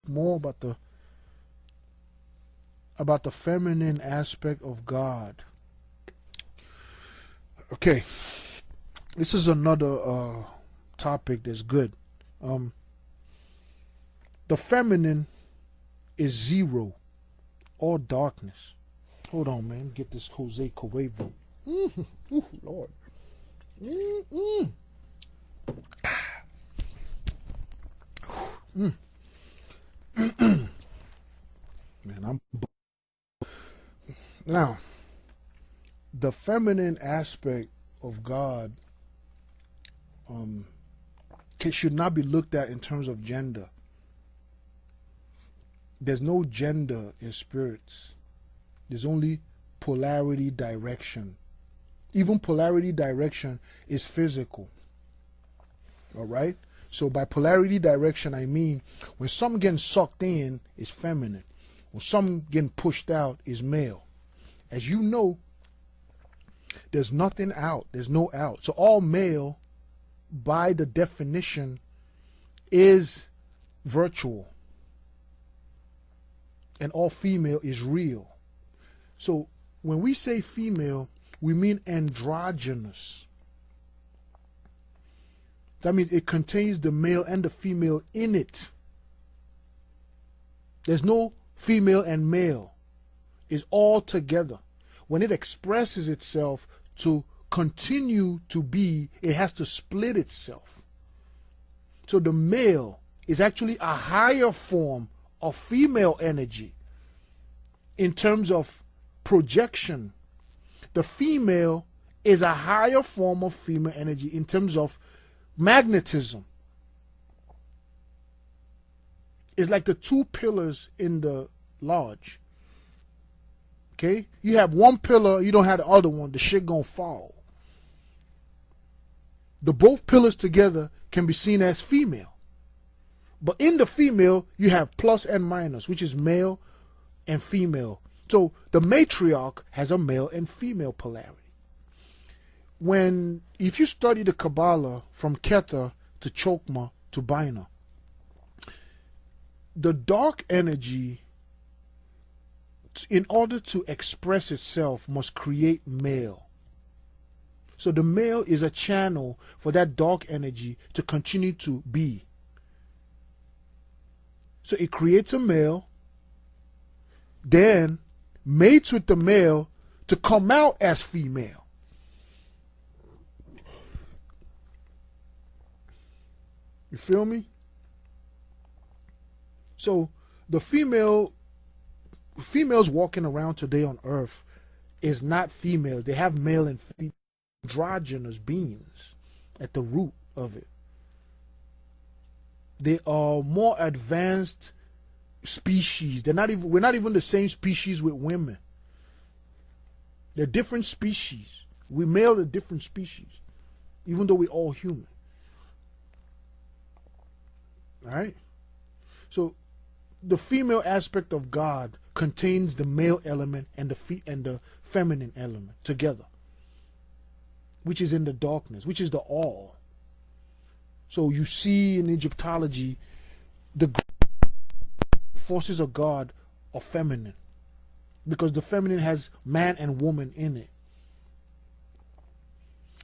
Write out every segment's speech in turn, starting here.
more about the feminine aspect of God. Okay, this is another topic that's good. The feminine is zero, or darkness. Hold on, man. Get this Jose Cuervo. Ooh, Lord. Man, now, the feminine aspect of God should not be looked at in terms of gender. There's no gender in spirits. There's only polarity direction. Even polarity direction is physical. All right? So by polarity direction, I mean when something getting sucked in is feminine. When something getting pushed out is male. As you know, there's nothing out. There's no out. So all male, by the definition, is virtual. And all female is real. So when we say female, we mean androgynous. That means it contains the male and the female in it. There's no female and male. It's all together. When it expresses itself to continue to be, it has to split itself. So the male is actually a higher form of female energy in terms of projection. The female is a higher form of female energy in terms of magnetism. It's like the two pillars in the lodge. Okay? You have one pillar, you don't have the other one, the shit gonna fall. The both pillars together can be seen as female. But in the female, you have plus and minus, which is male and female. So the matriarch has a male and female polarity. If you study the Kabbalah from Kether to Chokmah to Bina, the dark energy, in order to express itself, must create male. So the male is a channel for that dark energy to continue to be. So it creates a male, then mates with the male to come out as female. You feel me? So the females walking around today on earth is not females. They have male and female androgynous beings at the root of it. They are more advanced species. We're not even the same species with women. They're different species. We male are different species, even though we're all human. All right? So the female aspect of God contains the male element and the feminine element together, which is in the darkness, which is the all. So you see in Egyptology, the forces of God are feminine, because the feminine has man and woman in it.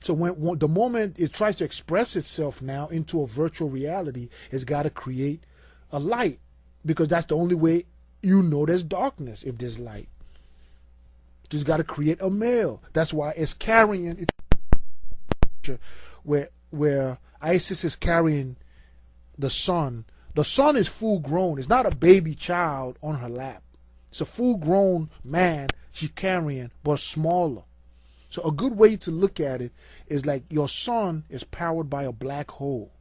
So when the moment it tries to express itself now into a virtual reality, it's got to create a light, because that's the only way you know there's darkness, if there's light. It's got to create a male. That's why it's carrying it, where Isis is carrying the sun. The sun is full grown. It's not a baby child on her lap. It's a full grown man she's carrying, but smaller. So a good way to look at it is like your sun is powered by a black hole.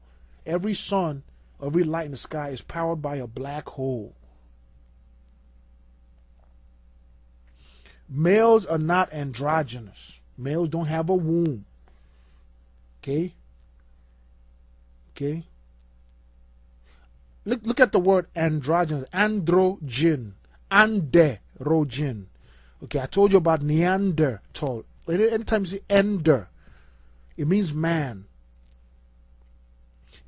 Every sun, every light in the sky is powered by a black hole. Males are not androgynous. Males don't have a womb. Okay? Okay? Look at the word androgynous. Androgen. Anderogen. Okay, I told you about Neanderthal. Anytime you see ender, it means man.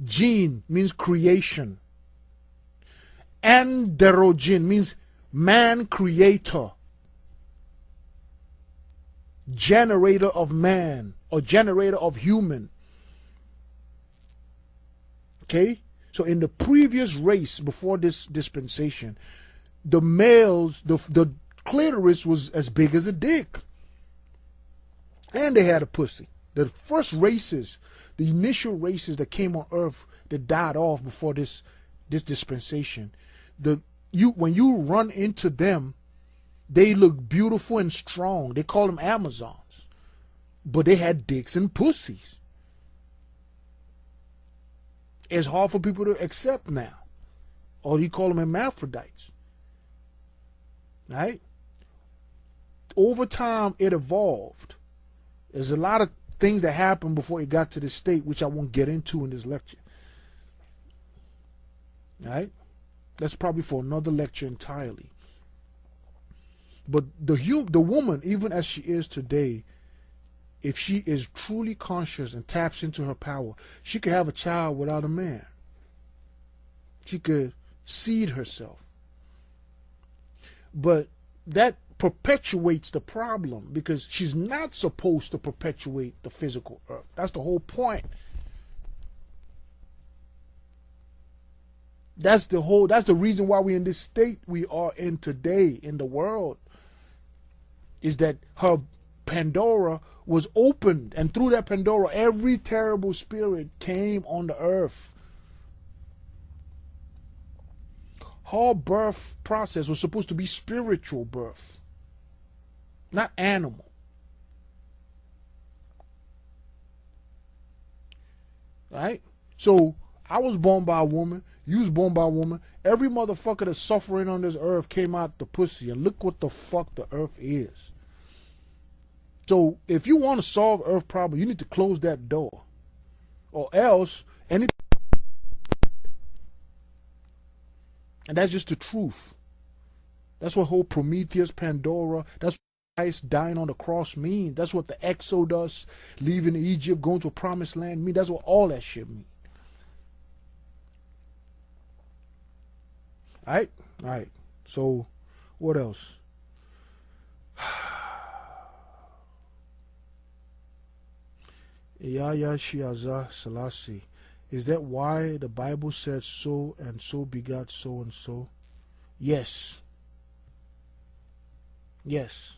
Gene means creation. Androgen means man creator, generator of man or generator of human. Okay? So in the previous race before this dispensation, the males, the clitoris was as big as a dick. And they had a pussy. The first races, the initial races that came on earth that died off before this dispensation, when you run into them, they look beautiful and strong. They call them Amazons. But they had dicks and pussies. It's hard for people to accept now. Or you call them hermaphrodites. Right? Over time, it evolved. There's a lot of things that happened before it got to this state, which I won't get into in this lecture. Right? That's probably for another lecture entirely. But the woman, even as she is today, if she is truly conscious and taps into her power, she could have a child without a man. She could seed herself. But that perpetuates the problem because she's not supposed to perpetuate the physical earth. That's the whole point. That's the reason why we're in this state we are in today in the world. Is that her Pandora was opened, and through that Pandora, every terrible spirit came on the earth. Her birth process was supposed to be spiritual birth, not animal. Right? So I was born by a woman. You was born by a woman. Every motherfucker that's suffering on this earth came out the pussy. And look what the fuck the earth is. So if you want to solve earth problem, you need to close that door. Or else anything. And that's just the truth. That's what whole Prometheus, Pandora, that's what Christ dying on the cross means. That's what the Exodus, leaving Egypt, going to a promised land mean. That's what all that shit means. Alright? Alright. So, what else? Yahya Shiaza Selassie. Is that why the Bible said so and so begot so and so? Yes. Yes.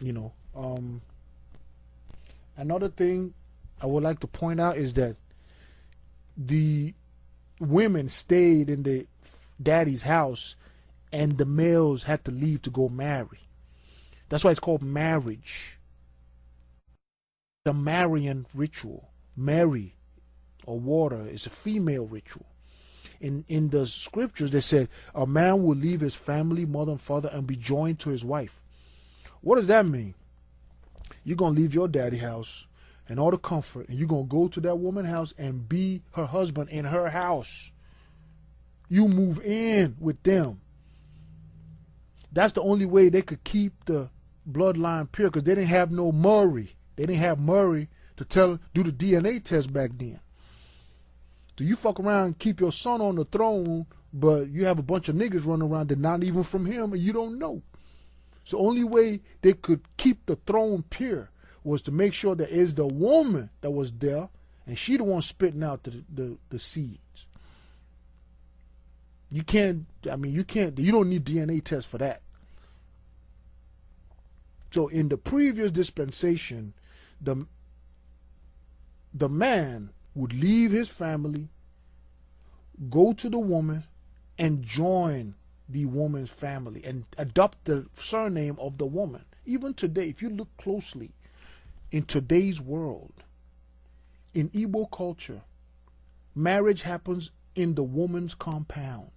You know, another thing I would like to point out is that the women stayed in the daddy's house and the males had to leave to go marry. That's why it's called marriage. The Marian ritual. Mary or water is a female ritual. In the scriptures they said a man will leave his family, mother and father, and be joined to his wife. What does that mean? You're going to leave your daddy house and all the comfort, and you're going to go to that woman's house and be her husband in her house. You move in with them. That's the only way they could keep the bloodline pure, because they didn't have no Murray. They didn't have Murray to do the DNA test back then. So you fuck around and keep your son on the throne, but you have a bunch of niggas running around that not even from him and you don't know. So only way they could keep the throne pure was to make sure that it's the woman that was there and she the one spitting out the seeds. You can't, you don't need DNA tests for that. So in the previous dispensation, the man would leave his family, go to the woman, and join the woman's family and adopt the surname of the woman. Even today, if you look closely in today's world, in Igbo culture, marriage happens in the woman's compound.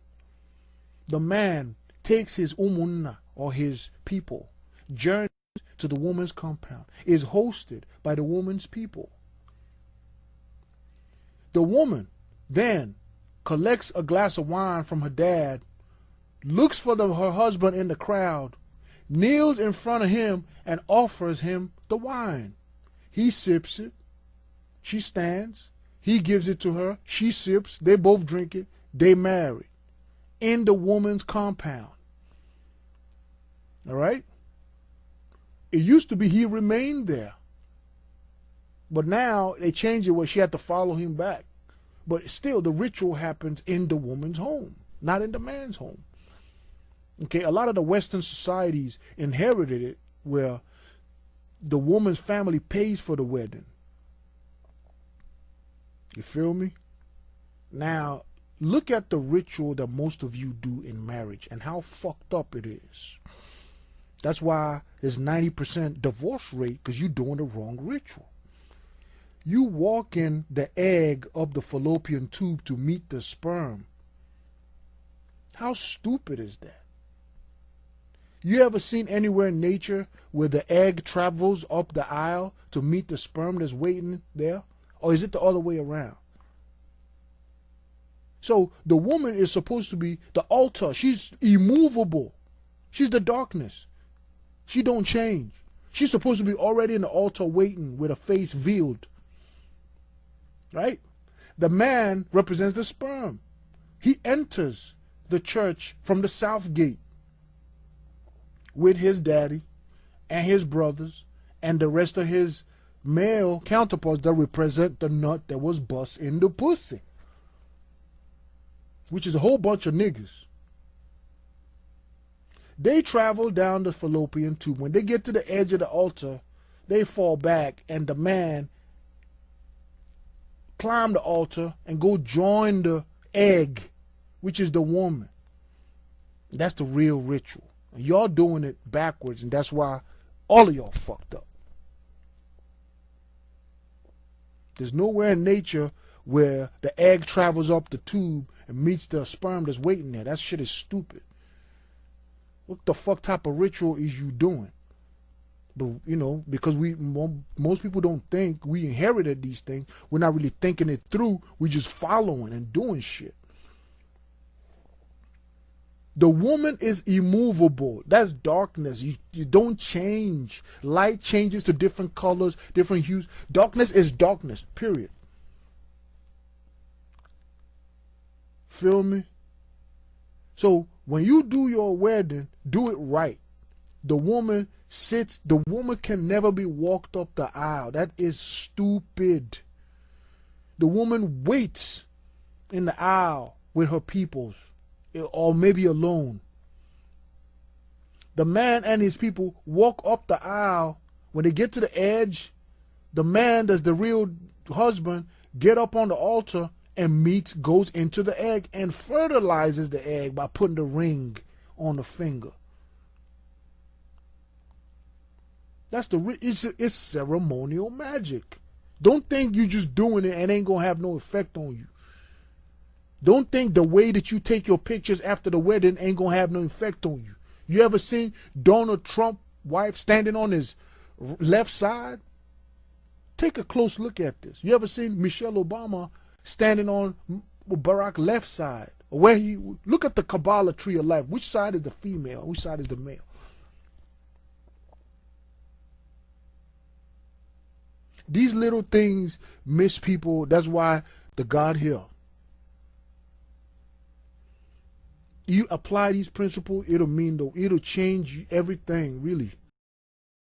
The man takes his umunna or his people, journeys to the woman's compound, is hosted by the woman's people. The woman then collects a glass of wine from her dad, looks for her husband in the crowd, kneels in front of him and offers him the wine. He sips it. She stands. He gives it to her. She sips. They both drink it. They married in the woman's compound. All right? It used to be he remained there. But now they changed it where she had to follow him back. But still, the ritual happens in the woman's home, not in the man's home. Okay, a lot of the Western societies inherited it where the woman's family pays for the wedding. You feel me? Now, look at the ritual that most of you do in marriage and how fucked up it is. That's why there's 90% divorce rate, because you're doing the wrong ritual. You walk in the egg up the fallopian tube to meet the sperm. How stupid is that? You ever seen anywhere in nature where the egg travels up the aisle to meet the sperm that's waiting there? Or is it the other way around? So the woman is supposed to be the altar. She's immovable. She's the darkness. She don't change. She's supposed to be already in the altar waiting with her face veiled. Right? The man represents the sperm. He enters the church from the south gate with his daddy and his brothers and the rest of his male counterparts that represent the nut that was bust in the pussy, which is a whole bunch of niggas. They travel down the fallopian tube. When they get to the edge of the altar, they fall back, and the man climb the altar and go join the egg, which is the woman. That's the real ritual. And y'all doing it backwards, and that's why all of y'all fucked up. There's nowhere in nature where the egg travels up the tube and meets the sperm that's waiting there. That shit is stupid. What the fuck type of ritual is you doing? But, you know, because most people don't think we inherited these things. We're not really thinking it through. We're just following and doing shit. The woman is immovable. That's darkness. You don't change. Light changes to different colors, different hues. Darkness is darkness, period. Feel me? So when you do your wedding, do it right. The woman sits. The woman can never be walked up the aisle. That is stupid. The woman waits in the aisle with her peoples, or maybe alone. The man and his people walk up the aisle. When they get to the edge, the man that's the real husband get up on the altar and goes into the egg and fertilizes the egg by putting the ring on the finger. That's it's ceremonial magic. Don't think you just doing it and ain't gonna have no effect on you. Don't think the way that you take your pictures after the wedding ain't gonna have no effect on you. You ever seen Donald Trump's wife standing on his left side? Take a close look at this. You ever seen Michelle Obama standing on Barack's left side? Look at the Kabbalah tree of life. Which side is the female? Which side is the male? These little things miss people. That's why the God here. You apply these principles, it'll change everything, really.